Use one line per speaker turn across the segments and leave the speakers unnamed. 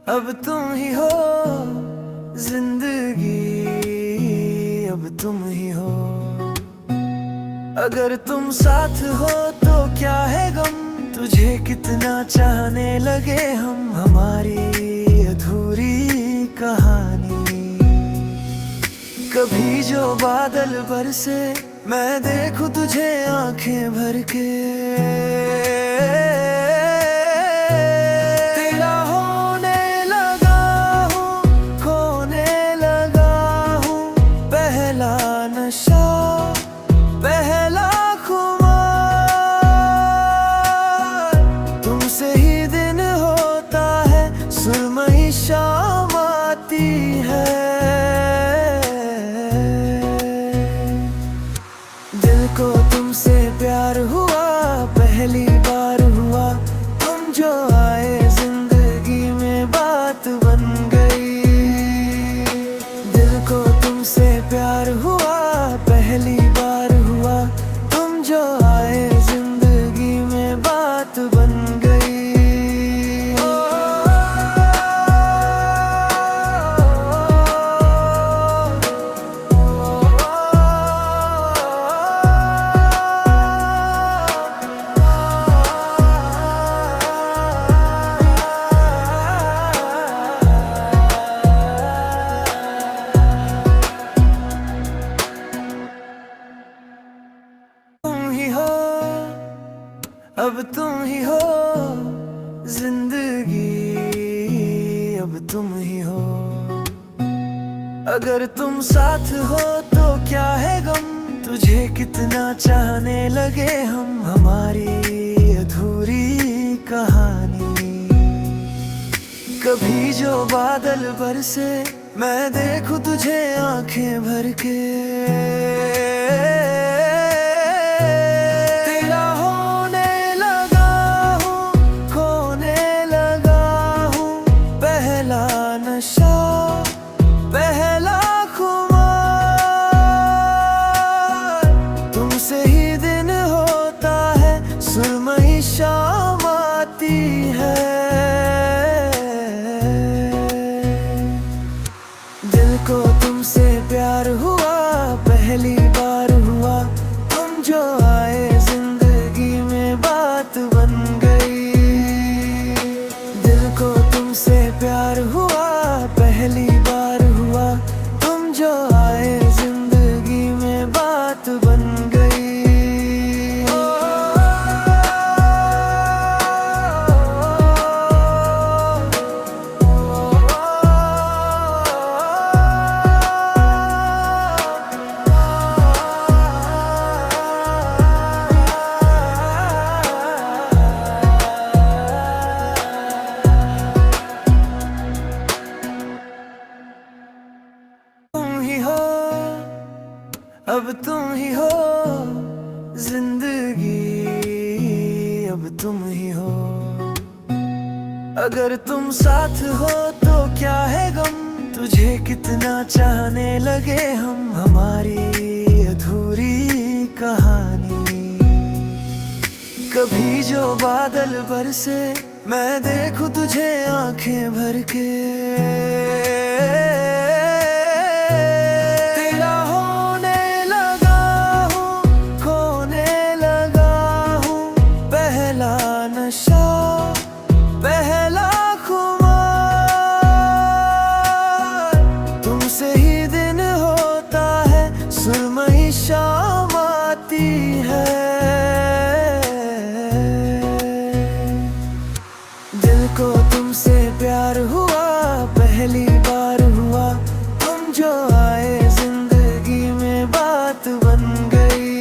अब तुम ही हो जिंदगी, अब तुम ही हो। अगर तुम साथ हो तो क्या है गम, तुझे कितना चाहने लगे हम, हमारी अधूरी कहानी। कभी जो बादल बरसे मैं देखूं तुझे आंखें भर के, तेरा होने लगा हूँ, खोने लगा हूँ। पहला नशा, पहला खुमार, तुमसे ही दिन होता है, सुरमई शाम आती है। दिल को तुमसे प्यार हुआ, पहली बार हुआ, तुम जो आए जिंदगी में बात बन गई। दिल को तुमसे प्यार हुआ, पहली बार हुआ, तुम जो आए जिंदगी में बात बन गई। तुम ही हो, अब तुम ही हो जिंदगी, अब तुम ही हो। अगर तुम साथ हो तो क्या है गम, तुझे कितना चाहने लगे हम, हमारी अधूरी कहानी। कभी जो बादल बरसे मैं देखूं तुझे आंखें भर के, तेरा होने लगा हूँ, खोने लगा हूँ। पहला नशा, पहला खुमार, तुमसे ही दिन होता है, सुरमई शाम आती है। दिल को तुमसे प्यार हुआ, पहली बार हुआ, तुम जो आए जिंदगी में बात बन गई। दिल को तुमसे प्यार हुआ, पहली बार हुआ, तुम जो आए जिंदगी में बात बन गई। तुम ही हो, अब तुम ही हो जिंदगी, अब तुम ही हो। अगर तुम साथ हो तो क्या है गम, तुझे कितना चाहने लगे हम, हमारी अधूरी कहानी। कभी जो बादल बरसे मैं देखूं तुझे आंखें भर के, तेरा होने लगा हूँ, खोने लगा हूँ। पहला नशा, पहला खुमार, तुमसे ही दिन होता है, सुरमई शाम आती है। दिल को तुमसे प्यार हुआ, पहली बार हुआ, तुम जो आए जिंदगी में बात बन गई।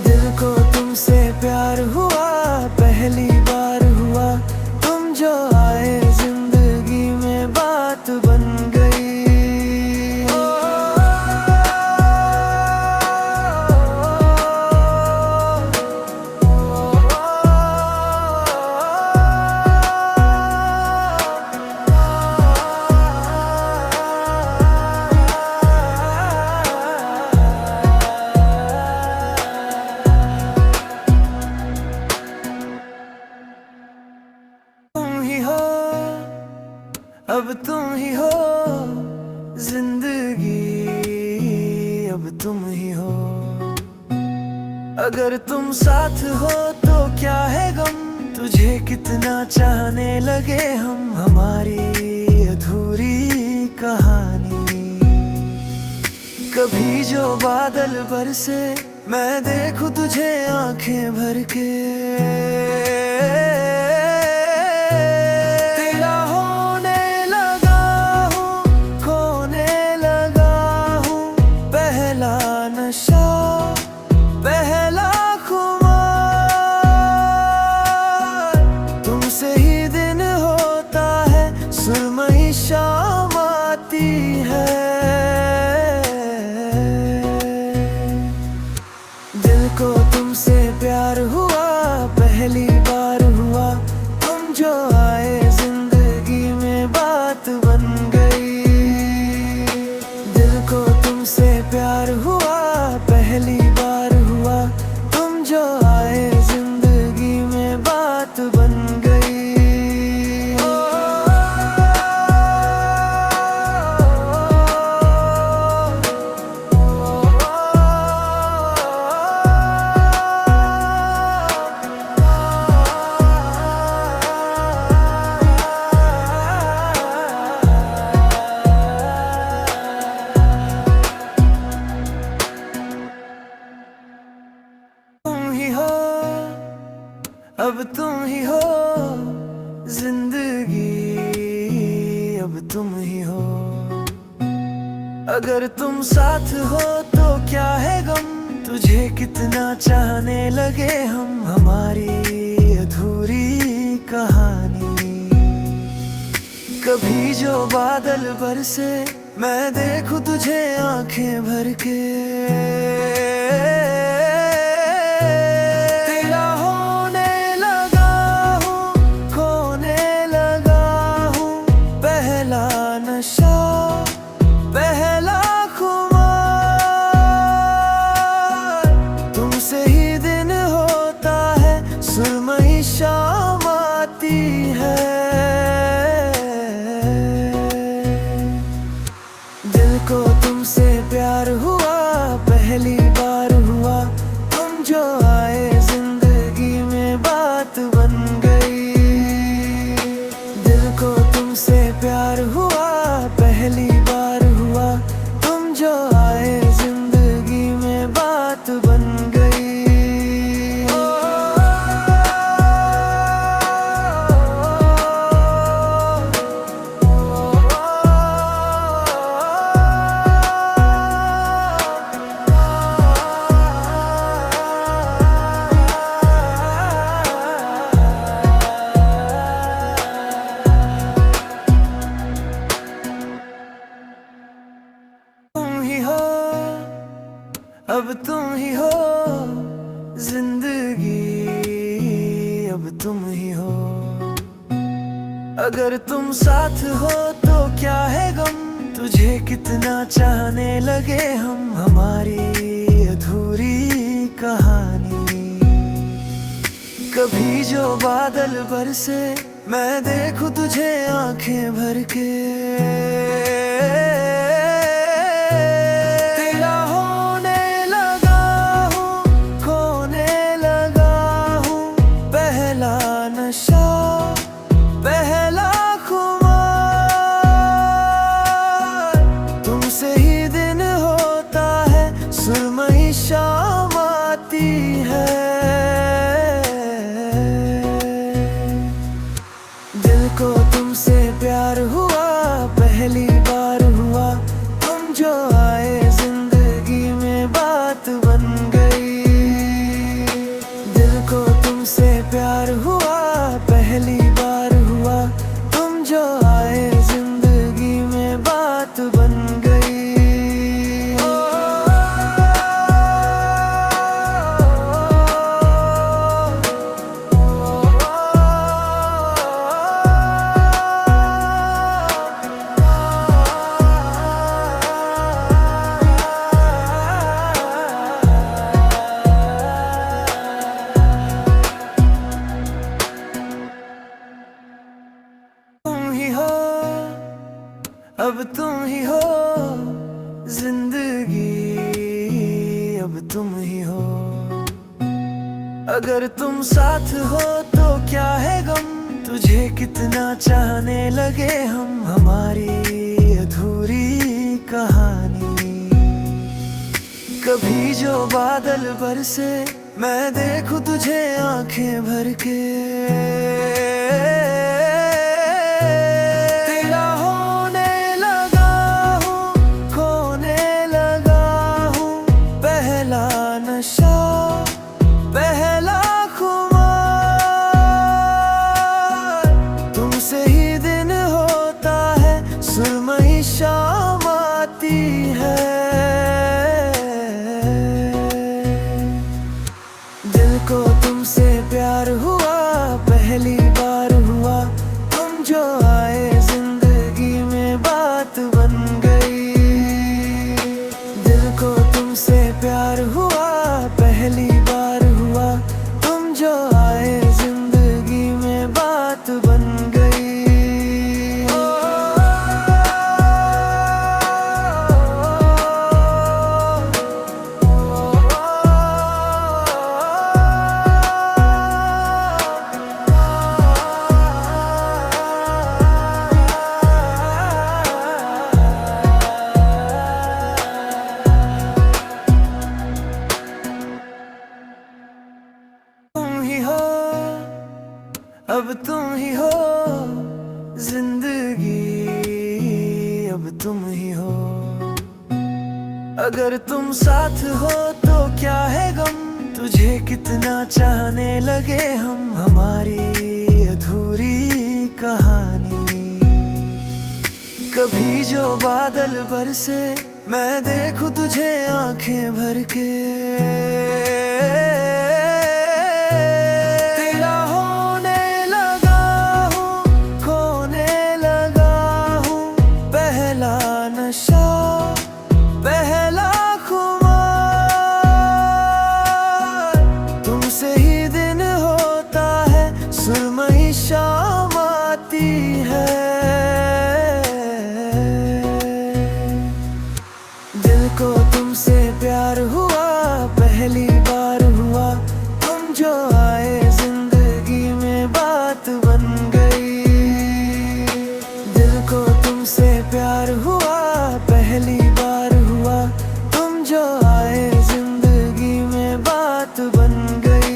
दिल को तुमसे प्यार हुआ, पहली बार हुआ, तुम जो आए जिंदगी में बात बन गई। तुम ही हो, अब तुम ही हो जिंदगी, अब तुम ही हो। अगर तुम साथ हो तो क्या है गम, तुझे कितना चाहने लगे हम, हमारी अधूरी कहानी। कभी जो बादल बरसे मैं देखूं तुझे आंखें भर के, तेरा होने लगा हूँ, खोने लगा हूँ, पहला नशा पहला खुमार। तुमसे ही दिन होता है, सुरमई शाम आती है। दिल को तुमसे प्यार हुआ, पहली बार हुआ, तुम जो आए जिंदगी में बात बन गई। दिल को तुमसे प्यार हुआ, पहली बार हुआ, तुम जो आए जिंदगी में बात बन गई। तुम ही हो, अब तुम ही हो जिंदगी, अब तुम ही हो। अगर तुम साथ हो तो क्या है गम, तुझे कितना चाहने लगे हम, हमारी अधूरी कहानी। कभी जो बादल बरसे मैं देखूं तुझे आंखें भर के, तेरा होने लगा हूँ, खोने लगा हूँ, पहला नशा पहला खुमार। तुमसे ही दिन होता है, सुरमई शाम आती है। दिल को तुमसे प्यार हुआ, पहली बार हुआ, तुम जो आए जिंदगी में बात बन गई। दिल को तुमसे प्यार हुआ, पहली बार हुआ, तुम जो आए जिंदगी में बात बन गई। तुम ही हो, अब तुम ही हो जिंदगी, अब तुम ही हो। अगर तुम साथ हो तो क्या है गम, तुझे कितना चाहने लगे हम, हमारी अधूरी कहानी। कभी जो बादल बरसे मैं देखूं तुझे आंखें भर के, तेरा होने लगा हूँ, खोने लगा हूँ, पहला नशा पहला खुमार। तुमसे ही दिन होता है, सुरमई शाम आती है। दिल को तुमसे प्यार हुआ, पहली बार अब तुम ही हो जिंदगी, अब तुम ही हो। अगर तुम साथ हो तो क्या है गम, तुझे कितना चाहने लगे हम, हमारी अधूरी कहानी। कभी जो बादल बरसे मैं देखूं तुझे आंखें भर के, तेरा होने लगा हूँ, खोने लगा हूँ, पहला नशा पहला खुमार। तुमसे ही दिन होता है, सुरमई शाम आती है। दिल को तुमसे प्यार हुआ, पहली बार हुआ, तुम जो आए जिंदगी में बात बन गई। दिल को तुमसे प्यार हुआ, पहली बार हुआ, तुम जो आए जिंदगी में बात बन गई। अब तुम ही हो जिंदगी, अब तुम ही हो। अगर तुम साथ हो तो क्या है गम, तुझे कितना चाहने लगे हम, हमारी अधूरी कहानी। कभी जो बादल बरसे मैं देखूं तुझे आंखें भर के, पहला खुमार। तुमसे ही दिन होता है, सुरमई शाम आती है। दिल को तुमसे प्यार हुआ, पहली बार हुआ, तुम जो आए जिंदगी में बात बन गई। दिल को तुमसे प्यार हुआ, पहली बार हुआ, तुम जो आए जिंदगी में बात बन गई।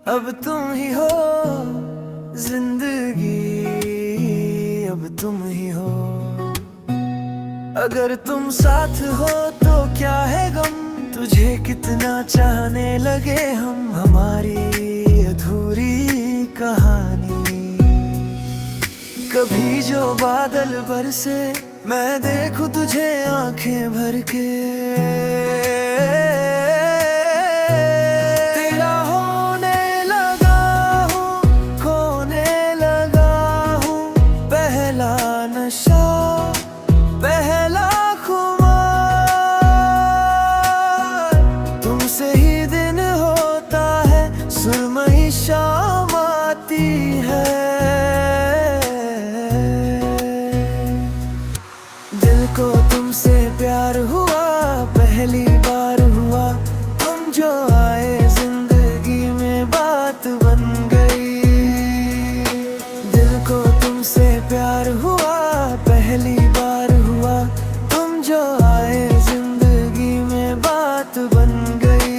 अब तुम ही हो जिंदगी, अब तुम ही हो। अगर तुम साथ हो तो क्या है गम, तुझे कितना चाहने लगे हम, हमारी अधूरी कहानी। कभी जो बादल बरसे मैं देखूं तुझे आंखें भर के, पहला खुमार। तुमसे ही दिन होता है, सुरमई शाम आती है। दिल को तुमसे प्यार हुआ, पहली बार हुआ, तुम जो आए जिंदगी में बात बन गई। दिल को तुमसे प्यार हुआ, पहली बार हुआ, तुम जो आए जिंदगी में बात बन गई।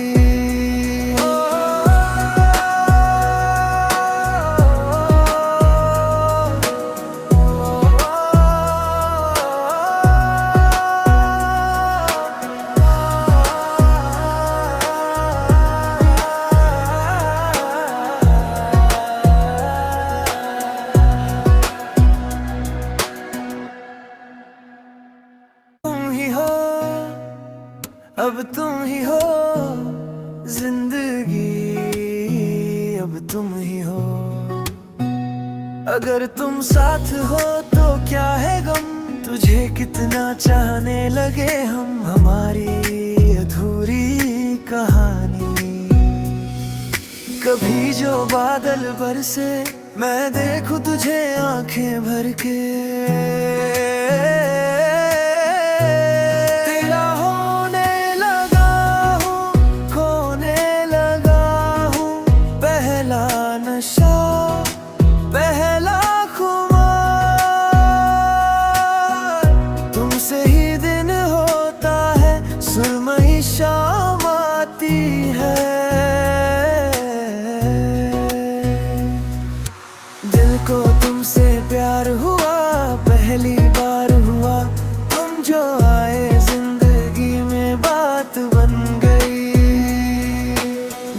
अब तुम ही हो जिंदगी, अब तुम ही हो। अगर तुम साथ हो तो क्या है गम, तुझे कितना चाहने लगे हम, हमारी अधूरी कहानी। कभी जो बादल बरसे मैं देखूं तुझे आंखें भर के, तेरा होने लगा हूँ, खोने लगा हूँ, पहला नशा पहला खुमार। तुमसे ही दिन होता है, सुरमई शाम आती है। दिल को तुमसे प्यार हुआ, पहली बार हुआ, तुम जो आए जिंदगी में बात बन गई।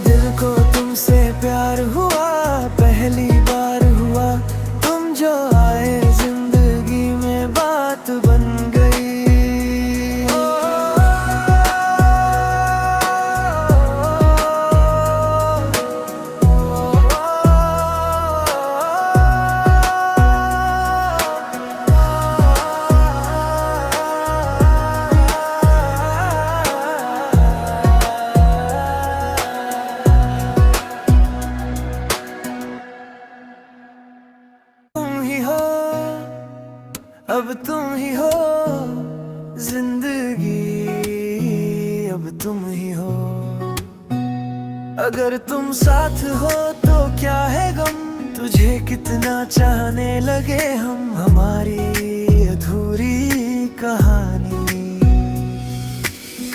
दिल को तुमसे प्यार हुआ, पहली बार हुआ, तुम जो आए जिंदगी में बात बन गई। तुम ही हो, अब तुम ही हो जिंदगी, अब तुम ही हो। अगर तुम साथ हो तो क्या है गम, तुझे कितना चाहने लगे हम, हमारी अधूरी कहानी।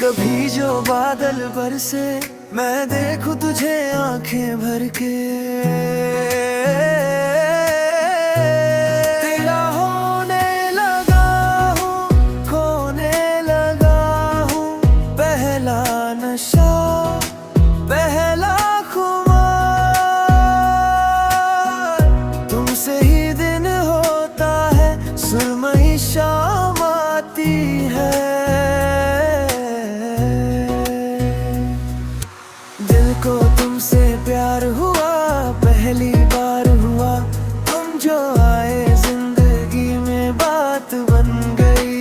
कभी जो बादल बरसे मैं देखूं तुझे आंखें भर के, तेरा होने लगा हूँ, खोने लगा हूँ, पहला नशा पहला खुमार। तुमसे ही दिन होता है, सुरमई शाम आती है। दिल को तुमसे प्यार हुआ, पहली बार हुआ, तुम जो आए जिंदगी में बात बन गई।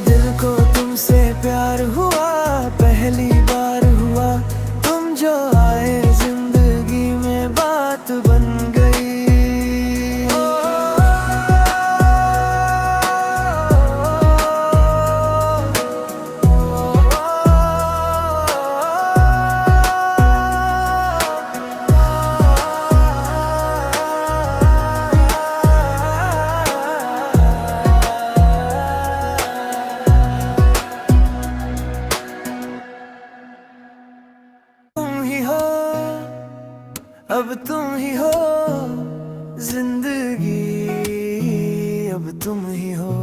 दिल को तुमसे प्यार हुआ, पहली बार हुआ, तुम जो आए जिंदगी में बात बन गई। तुम ही हो, अब तुम ही हो जिंदगी, अब तुम ही हो।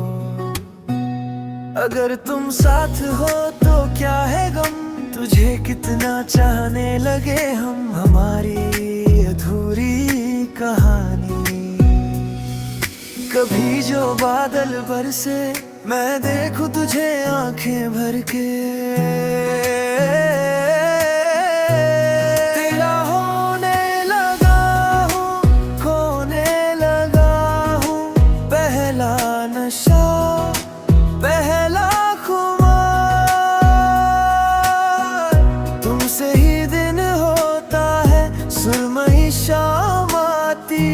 अगर तुम साथ हो तो क्या है गम, तुझे कितना चाहने लगे हम, हमारी अधूरी कहानी। कभी जो बादल बरसे मैं देखूं तुझे आंखें भर के, तेरा होने लगा हूँ, खोने लगा हूँ, पहला नशा पहला खुमार। तुमसे ही दिन होता है, सुरमई शाम आती